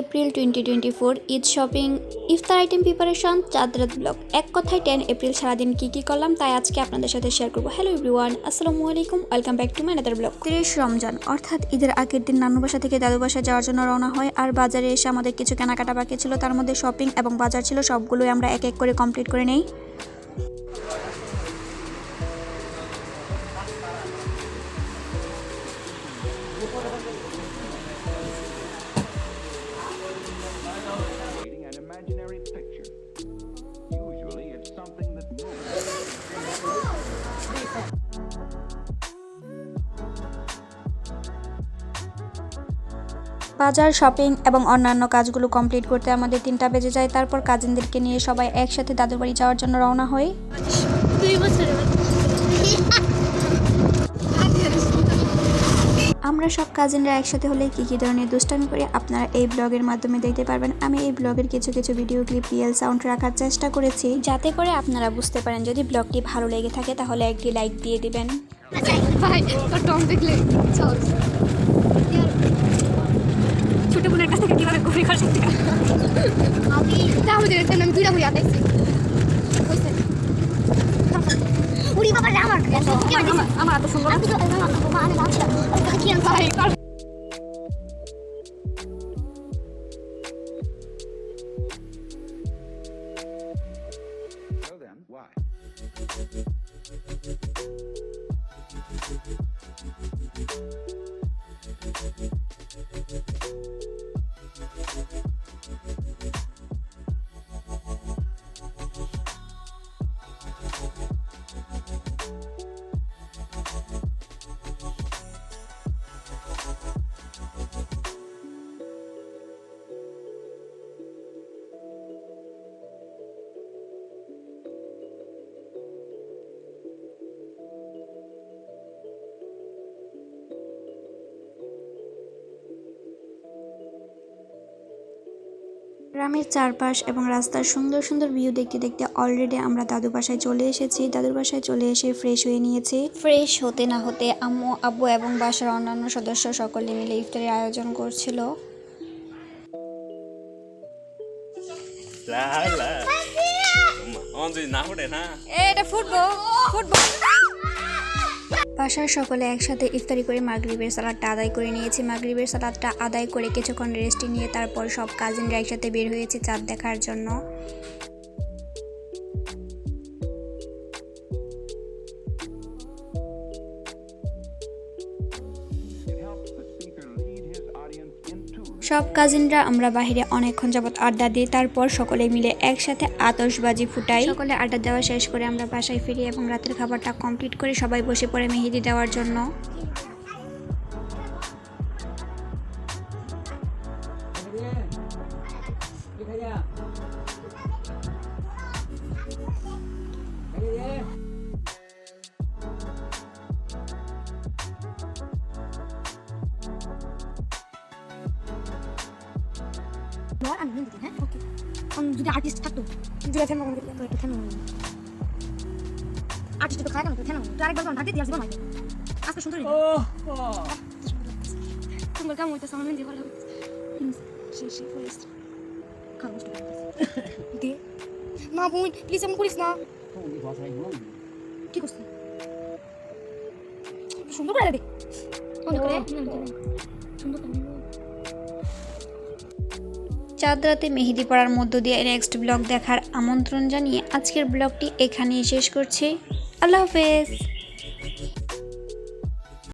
April 2024 Eid shopping, ইফতার item preparation, চাঁদ রাত blog. এক কথায় 10 এপ্রিল সারাদিন কি করলাম তাই আজকে আপনাদের সাথে শেয়ার করবো। হ্যালো এভরিওয়ান, আসসালামু আলাইকুম, welcome back to my another blog. 30 Ramzan অর্থাৎ ঈদের আগের দিন নানু বাসা থেকে দাদু বাসায় যাওয়ার জন্য রওনা হয়। আর বাজারে এসে আমাদের কিছু কেনাকাটা বাকি ছিল, তার মধ্যে শপিং এবং বাজার ছিল, সবগুলোই আমরা এক এক করে কমপ্লিট করে নেই। An imaginary picture. Usually it's something that moves. বাজার, শপিং এবং অন্যান্য কাজগুলো কমপ্লিট করতে আমাদের 3টা বেজে যায়। তারপর কাজিনদেরকে নিয়ে সবাই একসাথে দাদুর বাড়ি যাওয়ার জন্য রওনা হই। 2 বছরের আমরা সব কাজিনরা একসাথে হলে কি ধরনের দুষ্টামি করি আপনারা এই ব্লগের মাধ্যমে দেখতে পারবেন। আমি এই ব্লগের কিছু ভিডিও ক্লিপ, রিয়েল সাউন্ড রাখার চেষ্টা করেছি, যাতে করে আপনারা বুঝতে পারেন। যদি ব্লগটি ভালো লেগে থাকে তাহলে একটি লাইক দিয়ে দিবেন। ভাই তোর টম দেখলে ছোট বোনের কাছ থেকে কিভাবে ঘুরে ঘর শিখতে আমি তাহলে দেখতেন আমি দুইটা ঘুরে আতাইছি উড়ি বাবা রে আমার এত সুন্দর আমি তো বাবা আনে লাগছে আর কি আনতে হয় So then, why? গ্রামের চারপাশ এবং রাস্তার সুন্দর ভিউ দেখতে অলরেডি আমরা দাদু বাসায় চলে এসেছি। দাদুর বাসায় চলে এসে ফ্রেশ হয়ে নিয়েছি। ফ্রেশ হতে না হতে আম্মু, আব্বু এবং বাসার অন্যান্য সদস্য সকলে মিলে ইফতারের আয়োজন করছিল। বাসার সকলে একসাথে ইফতারি করে মাগরিবের সালাদটা আদায় করে নিয়েছি। মাগরিবের সালাদটা আদায় করে কিছুক্ষণ রেস্ট নিয়ে তারপর সব কাজিনরা একসাথে বের হয়েছে চাঁদ দেখার জন্য। It helps the speaker lead his audience into সব কাজিনরা আমরা বাহিরে অনেকক্ষণ যাবত আড্ডা দিই, তারপর সকলে মিলে একসাথে আতশবাজি ফুটাই। সকলে আড্ডা দেওয়া শেষ করে আমরা বাসায় ফিরি এবং রাতের খাবারটা কমপ্লিট করে সবাই বসে পড়ে মেহেদি দেওয়ার জন্য। আমি হিন্দি হ্যাঁ ওকে যদি আর্টিস্ট থাকতো যদি ফেন মন দিলে তো এটা ফেন আর্টিস্ট তো খায় না তো ফেন তো আরেকবার কোন ঢাকে দিয়ে আসবে মাইকে আজকে সুন্দর সুন্দর কাম হইতো সামনে দিয়ে ভালো সেই ফরেস্ট কাম করতে দে না বোন প্লিজ এমন করিস না কি করছিস সুন্দর করে দে সুন্দর করে সুন্দর করে চাঁদ রাতে মেহেদি পড়ার মধ্য দিয়ে নেক্সট ব্লগ দেখার আমন্ত্রণ জানিয়ে আজকের ব্লগটি এখানেই শেষ করছি। আল্লাহ হাফেজ।